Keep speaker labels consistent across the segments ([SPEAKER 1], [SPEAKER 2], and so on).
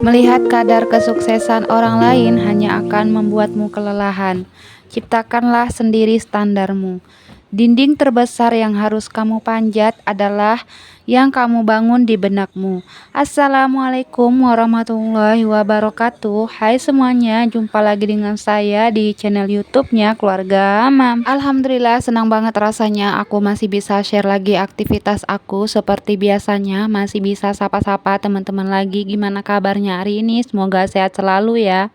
[SPEAKER 1] Melihat kadar kesuksesan orang lain hanya akan membuatmu kelelahan. Ciptakanlah sendiri standarmu. Dinding terbesar yang harus kamu panjat adalah yang kamu bangun di benakmu. Assalamualaikum warahmatullahi wabarakatuh. Hai semuanya, jumpa lagi dengan saya di channel YouTube-nya Keluarga Mam. Alhamdulillah, senang banget rasanya aku masih bisa share lagi aktivitas aku seperti biasanya, masih bisa sapa-sapa teman-teman lagi. Gimana kabarnya hari ini? Semoga sehat selalu ya.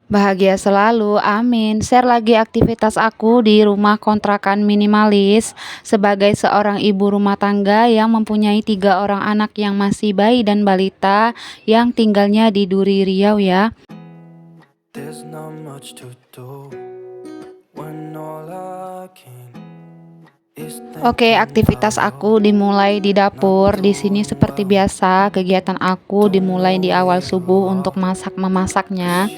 [SPEAKER 1] Bahagia selalu, amin. Share lagi aktivitas aku di rumah kontrakan minimalis sebagai seorang ibu rumah tangga yang mempunyai 3 orang anak yang masih bayi dan balita yang tinggalnya di Duri Riau ya. There's not much to do when all I can is Oke, aktivitas aku dimulai di dapur. Di sini seperti biasa, kegiatan aku dimulai di awal subuh untuk memasaknya.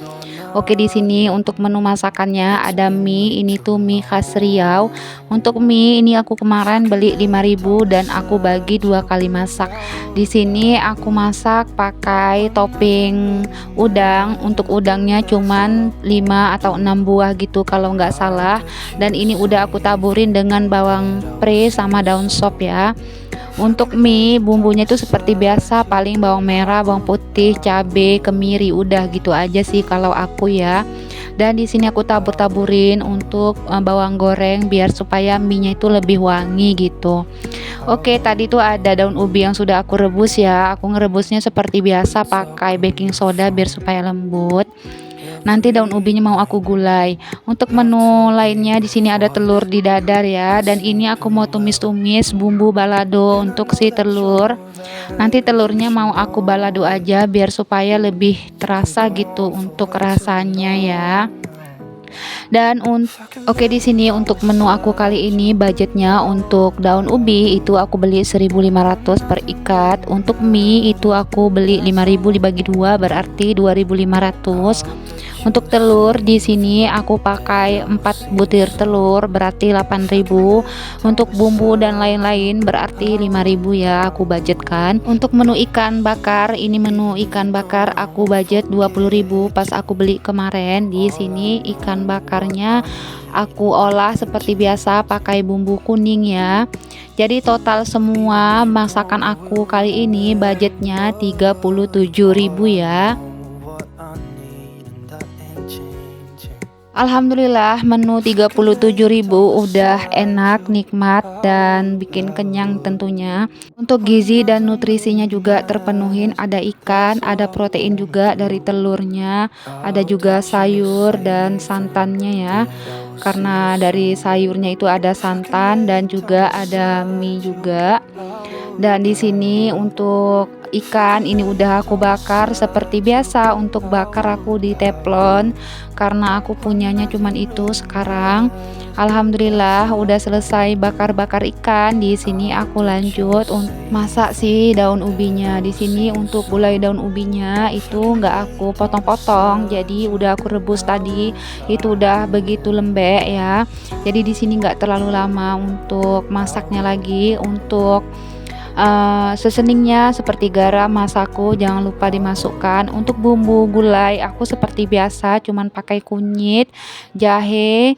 [SPEAKER 1] Oke, di sini untuk menu masakannya ada mie, ini tuh mie khas Riau. Untuk mie ini aku kemarin beli 5.000 dan aku bagi 2 kali masak. Di sini aku masak pakai topping udang. Untuk udangnya cuman 5 atau 6 buah gitu kalau nggak salah. Dan ini udah aku taburin dengan bawang pre sama daun sop ya. Untuk mie bumbunya itu seperti biasa, paling bawang merah, bawang putih, cabai, kemiri, udah gitu aja sih kalau aku ya. Dan di sini aku tabur-taburin untuk bawang goreng biar supaya mie-nya itu lebih wangi gitu. Oke, tadi tuh ada daun ubi yang sudah aku rebus ya. Aku ngerebusnya seperti biasa pakai baking soda biar supaya lembut. Nanti daun ubinya mau aku gulai. Untuk menu lainnya di sini ada telur di dadar ya, dan ini aku mau tumis-tumis bumbu balado untuk si telur. Nanti telurnya mau aku balado aja biar supaya lebih terasa gitu untuk rasanya ya. Dan oke, di sini untuk menu aku kali ini budgetnya untuk daun ubi itu aku beli 1.500 per ikat. Untuk mie itu aku beli 5.000 dibagi 2 berarti 2.500. Untuk telur di sini aku pakai 4 butir telur berarti 8.000. Untuk bumbu dan lain-lain berarti 5.000 ya aku budgetkan. Untuk menu ikan bakar, ini menu ikan bakar aku budget 20.000 pas aku beli kemarin. Di sini ikan bakarnya aku olah seperti biasa pakai bumbu kuning ya. Jadi total semua masakan aku kali ini budgetnya 37.000 ya. Alhamdulillah menu 37.000 udah enak, nikmat, dan bikin kenyang tentunya. Untuk gizi dan nutrisinya juga terpenuhin, ada ikan, ada protein juga dari telurnya, ada juga sayur dan santannya ya. Karena dari sayurnya itu ada santan dan juga ada mie juga. Dan di sini untuk ikan ini udah aku bakar seperti biasa. Untuk bakar aku di teflon karena aku punyanya cuman itu sekarang. Alhamdulillah udah selesai bakar-bakar ikan. Di sini aku lanjut untuk masak si daun ubinya. Di sini untuk gulai daun ubinya itu nggak aku potong-potong, jadi udah aku rebus tadi, itu udah begitu lembek ya. Jadi di sini nggak terlalu lama untuk masaknya lagi. Untuk seasoningnya seperti garam, masako jangan lupa dimasukkan. Untuk bumbu gulai aku seperti biasa cuman pakai kunyit, jahe,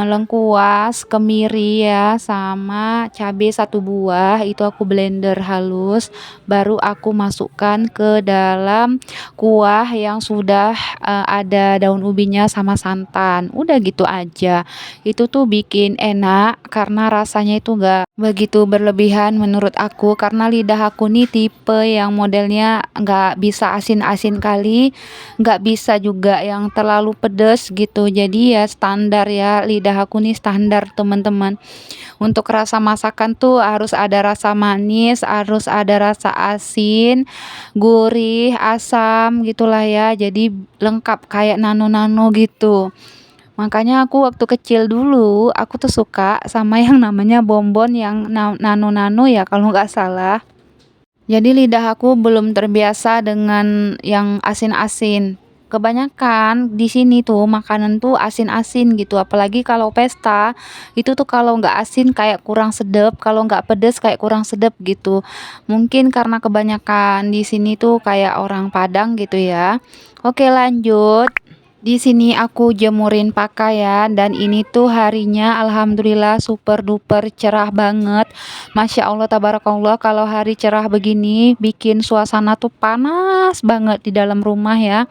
[SPEAKER 1] lengkuas, kemiri ya, sama cabai 1 buah itu aku blender halus, baru aku masukkan ke dalam kuah yang sudah ada daun ubinya sama santan. Udah gitu aja. Itu tuh bikin enak karena rasanya itu enggak begitu berlebihan menurut aku, karena lidah aku nih tipe yang modelnya nggak bisa asin-asin kali, nggak bisa juga yang terlalu pedes gitu. Jadi ya standar ya, lidah aku nih standar teman-teman. Untuk rasa masakan tuh harus ada rasa manis, harus ada rasa asin, gurih, asam gitulah ya. Jadi lengkap kayak nano-nano gitu. Makanya aku waktu kecil dulu, aku tuh suka sama yang namanya bonbon yang nano-nano ya kalau nggak salah. Jadi lidah aku belum terbiasa dengan yang asin-asin. Kebanyakan di sini tuh makanan tuh asin-asin gitu, apalagi kalau pesta, itu tuh kalau nggak asin kayak kurang sedep, kalau nggak pedes kayak kurang sedep gitu. Mungkin karena kebanyakan di sini tuh kayak orang Padang gitu ya. Oke lanjut. Di sini aku jemurin pakaian dan ini tuh harinya alhamdulillah super duper cerah banget. Masya Allah tabarakallah, kalau hari cerah begini bikin suasana tuh panas banget di dalam rumah ya.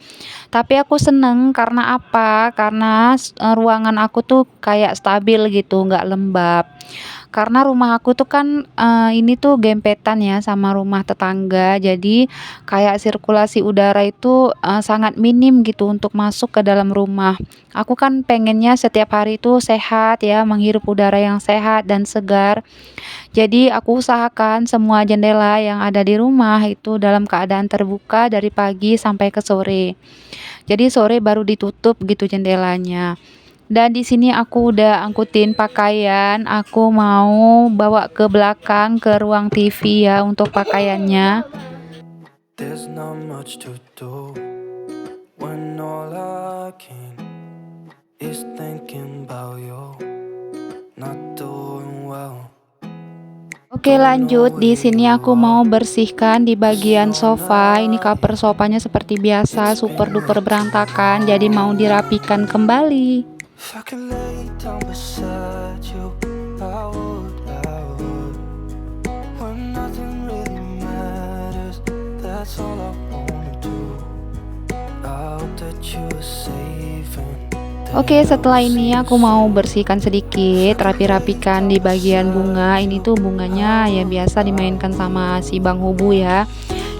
[SPEAKER 1] Tapi aku seneng karena apa? Karena ruangan aku tuh kayak stabil gitu, nggak lembab. Karena rumah aku tuh kan ini tuh gempetan ya sama rumah tetangga. Jadi kayak sirkulasi udara itu sangat minim gitu untuk masuk ke dalam rumah. Aku kan pengennya setiap hari itu sehat ya, menghirup udara yang sehat dan segar. Jadi aku usahakan semua jendela yang ada di rumah itu dalam keadaan terbuka dari pagi sampai ke sore. Jadi sore baru ditutup gitu jendelanya. Dan di sini aku udah angkutin pakaian, aku mau bawa ke belakang ke ruang TV ya untuk pakaiannya.
[SPEAKER 2] There's not much to do when all I can is thinking about you, not doing well.
[SPEAKER 1] Oke lanjut, di sini aku mau bersihkan di bagian sofa. Ini cover sofanya seperti biasa super duper berantakan, jadi mau dirapikan kembali.
[SPEAKER 2] If I could lay down beside you, I would. When nothing really matters, that's all I wanna do. I hope that you are safe and
[SPEAKER 1] Oke, setelah ini aku mau bersihkan sedikit, rapi-rapikan di bagian bunga. Ini tuh bunganya ya biasa dimainkan sama si Bang Hubu ya.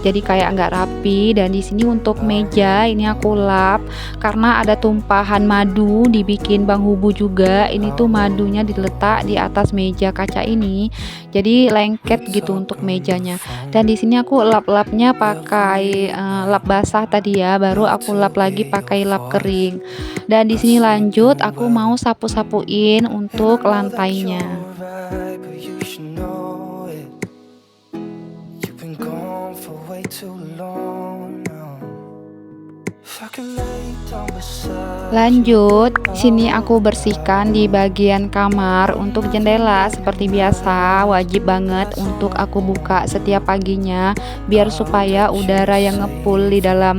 [SPEAKER 1] Jadi kayak nggak rapi. Dan di sini untuk meja ini aku lap karena ada tumpahan madu dibikin Bang Hubu juga. Ini tuh madunya diletak di atas meja kaca ini. Jadi lengket gitu untuk mejanya. Dan di sini aku lap-lapnya pakai lap basah tadi ya, baru aku lap lagi pakai lap kering. Dan di sini lanjut aku mau sapu-sapuin untuk lantainya.
[SPEAKER 2] right, but you should know it. You've been gone for way too long now. If I could lay down beside
[SPEAKER 1] Lanjut, sini aku bersihkan di bagian kamar. Untuk jendela seperti biasa wajib banget untuk aku buka setiap paginya biar supaya udara yang ngepul di dalam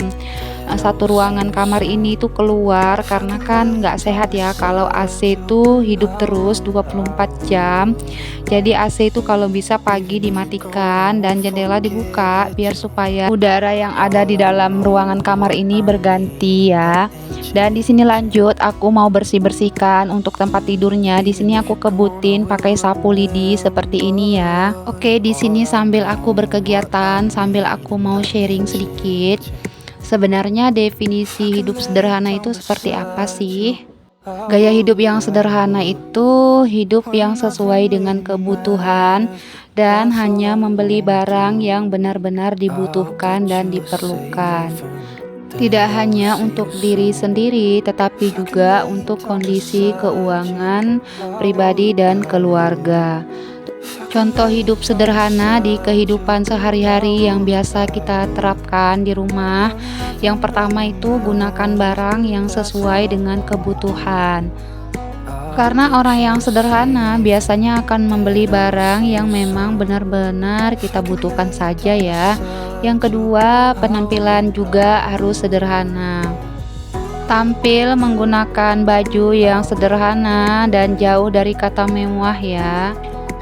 [SPEAKER 1] satu ruangan kamar ini tuh keluar, karena kan nggak sehat ya kalau AC tuh hidup terus 24 jam. Jadi AC itu kalau bisa pagi dimatikan dan jendela dibuka biar supaya udara yang ada di dalam ruangan kamar ini berganti ya. Dan di sini lanjut aku mau bersih-bersihkan untuk tempat tidurnya. Di sini aku kebutin pakai sapu lidi seperti ini ya. Oke, di sini sambil aku berkegiatan, sambil aku mau sharing sedikit. Sebenarnya definisi hidup sederhana itu seperti apa sih? Gaya hidup yang sederhana itu hidup yang sesuai dengan kebutuhan dan hanya membeli barang yang benar-benar dibutuhkan dan diperlukan. Tidak hanya untuk diri sendiri, tetapi juga untuk kondisi keuangan pribadi dan keluarga. Contoh hidup sederhana di kehidupan sehari-hari yang biasa kita terapkan di rumah. Yang pertama itu gunakan barang yang sesuai dengan kebutuhan. Karena orang yang sederhana biasanya akan membeli barang yang memang benar-benar kita butuhkan saja ya. Yang kedua, penampilan juga harus sederhana. Tampil menggunakan baju yang sederhana dan jauh dari kata mewah ya.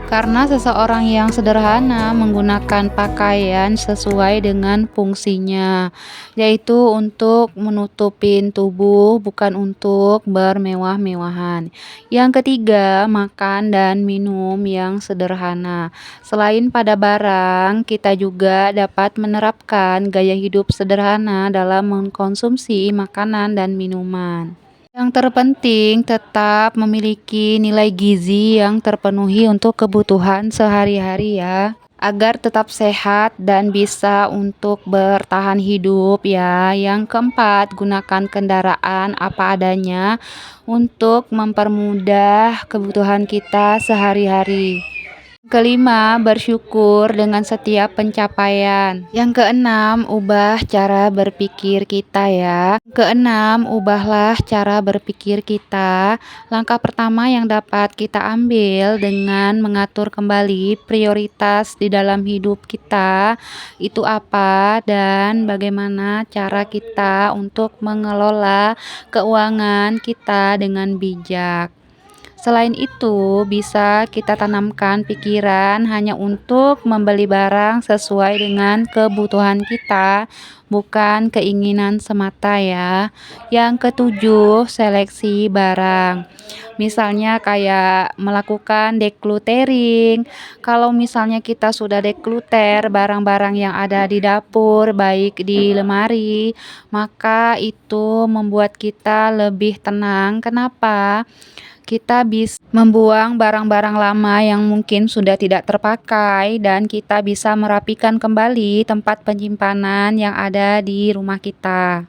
[SPEAKER 1] Karena seseorang yang sederhana menggunakan pakaian sesuai dengan fungsinya, yaitu untuk menutupin tubuh, bukan untuk bermewah-mewahan. Yang ketiga, makan dan minum yang sederhana. Selain pada barang, kita juga dapat menerapkan gaya hidup sederhana dalam mengkonsumsi makanan dan minuman. Yang terpenting tetap memiliki nilai gizi yang terpenuhi untuk kebutuhan sehari-hari ya, agar tetap sehat dan bisa untuk bertahan hidup ya. Yang keempat, gunakan kendaraan apa adanya untuk mempermudah kebutuhan kita sehari-hari. Kelima, bersyukur dengan setiap pencapaian. Yang keenam, ubah cara berpikir kita ya. Keenam, ubahlah cara berpikir kita. Langkah pertama yang dapat kita ambil dengan mengatur kembali prioritas di dalam hidup kita itu apa dan bagaimana cara kita untuk mengelola keuangan kita dengan bijak. Selain itu, bisa kita tanamkan pikiran hanya untuk membeli barang sesuai dengan kebutuhan kita, bukan keinginan semata ya. Yang ketujuh, seleksi barang. Misalnya kayak melakukan decluttering. Kalau misalnya kita sudah declutter barang-barang yang ada di dapur, baik di lemari, maka itu membuat kita lebih tenang. Kenapa? Kita bisa membuang barang-barang lama yang mungkin sudah tidak terpakai dan kita bisa merapikan kembali tempat penyimpanan yang ada di rumah kita.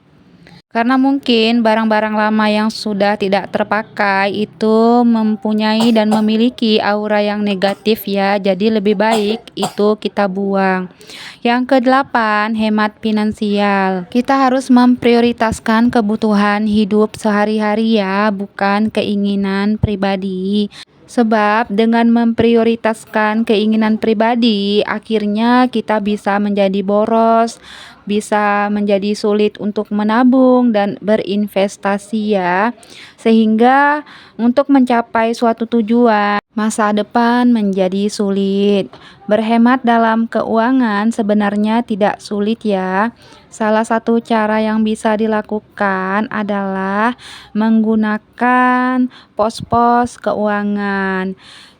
[SPEAKER 1] Karena mungkin barang-barang lama yang sudah tidak terpakai itu mempunyai dan memiliki aura yang negatif ya, jadi lebih baik itu kita buang. Yang kedelapan, hemat finansial. Kita harus memprioritaskan kebutuhan hidup sehari-hari ya, bukan keinginan pribadi. Sebab dengan memprioritaskan keinginan pribadi, akhirnya kita bisa menjadi boros, bisa menjadi sulit untuk menabung dan berinvestasi ya. Sehingga untuk mencapai suatu tujuan, masa depan menjadi sulit. Berhemat dalam keuangan sebenarnya tidak sulit ya. Salah satu cara yang bisa dilakukan adalah menggunakan pos-pos keuangan.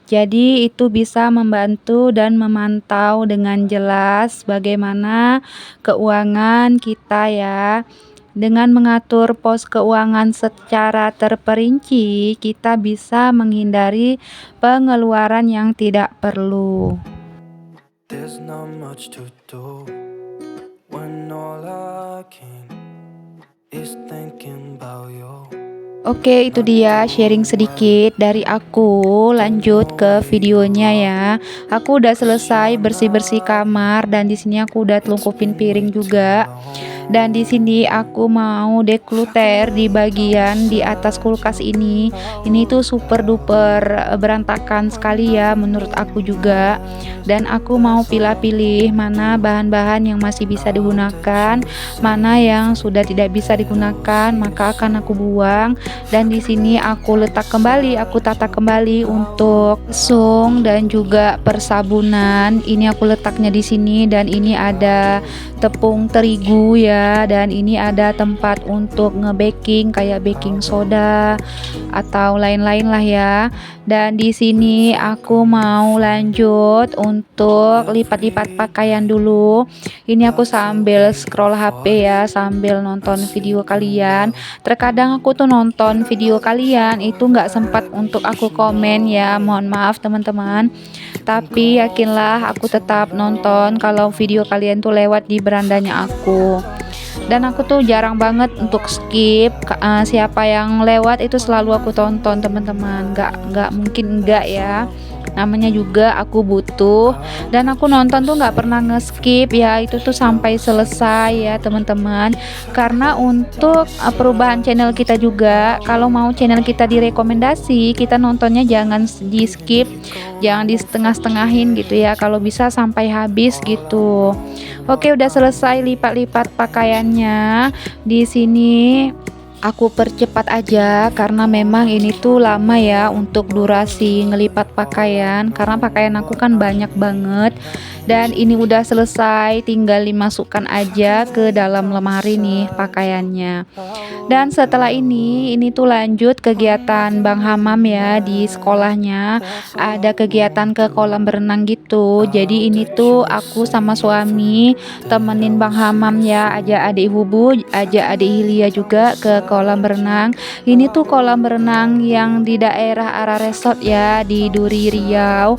[SPEAKER 1] Jadi itu bisa membantu dan memantau dengan jelas bagaimana keuangan kita ya. Dengan mengatur pos keuangan secara terperinci, kita bisa menghindari pengeluaran yang tidak perlu.
[SPEAKER 2] There's not much to do when all I can is thinking about you.
[SPEAKER 1] Oke, itu dia sharing sedikit dari aku. Lanjut ke videonya ya. Aku udah selesai bersih-bersih kamar dan di sini aku udah telungkupin piring juga. Dan di sini aku mau declutter di bagian di atas kulkas ini. Ini tuh super duper berantakan sekali ya menurut aku juga. Dan aku mau pilih-pilih mana bahan-bahan yang masih bisa digunakan, mana yang sudah tidak bisa digunakan, maka akan aku buang. Dan di sini aku letak kembali, aku tata kembali untuk sung dan juga persabunan. Ini aku letaknya di sini dan ini ada tepung terigu ya, dan ini ada tempat untuk nge-baking kayak baking soda atau lain-lain lah ya. Dan di sini aku mau lanjut untuk lipat-lipat pakaian dulu. Ini aku sambil scroll HP ya, sambil nonton video kalian. Terkadang aku tuh nonton video kalian itu nggak sempat untuk aku komen ya, mohon maaf teman-teman. Tapi yakinlah aku tetap nonton kalau video kalian tuh lewat di berandanya aku. Dan aku tuh jarang banget untuk skip. Siapa yang lewat itu selalu aku tonton teman-teman. Nggak mungkin enggak ya. Namanya juga aku butuh, dan aku nonton tuh nggak pernah nge-skip ya, itu tuh sampai selesai ya teman-teman. Karena untuk perubahan channel kita juga, kalau mau channel kita direkomendasi, kita nontonnya jangan di skip, jangan di setengah-setengahin gitu ya, kalau bisa sampai habis gitu. Oke, udah selesai lipat-lipat pakaiannya. Di sini aku percepat aja karena memang ini tuh lama ya untuk durasi ngelipat pakaian, karena pakaian aku kan banyak banget. Dan ini udah selesai, tinggal dimasukkan aja ke dalam lemari nih pakaiannya. Dan setelah ini tuh lanjut kegiatan Bang Hamam ya di sekolahnya. Ada kegiatan ke kolam berenang gitu. Jadi ini tuh aku sama suami temenin Bang Hamam ya, ajak adik Hubu, ajak adik Hilia juga ke kolam berenang. Ini tuh kolam berenang yang di daerah Ara Resort ya, di Duri Riau.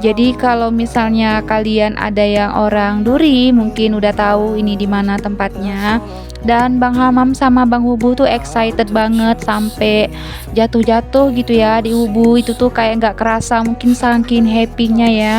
[SPEAKER 1] Jadi kalau misalnya kalian ada yang orang Duri, mungkin udah tahu ini di mana tempatnya. Dan Bang Hamam sama Bang Hubu tuh excited banget sampai jatuh-jatuh gitu ya di Hubu. Itu tuh kayak nggak kerasa, mungkin saking happy-nya ya.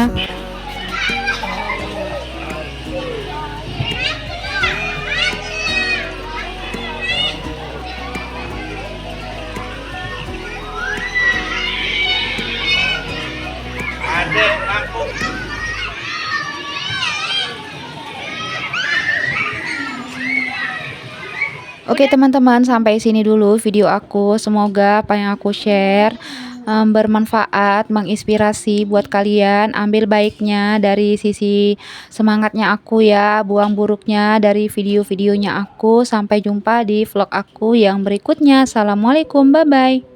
[SPEAKER 1] Oke teman-teman, sampai sini dulu video aku. Semoga apa yang aku share bermanfaat, menginspirasi buat kalian. Ambil baiknya dari sisi semangatnya aku ya, buang buruknya dari video-videonya aku. Sampai jumpa di vlog aku yang berikutnya. Assalamualaikum, bye-bye.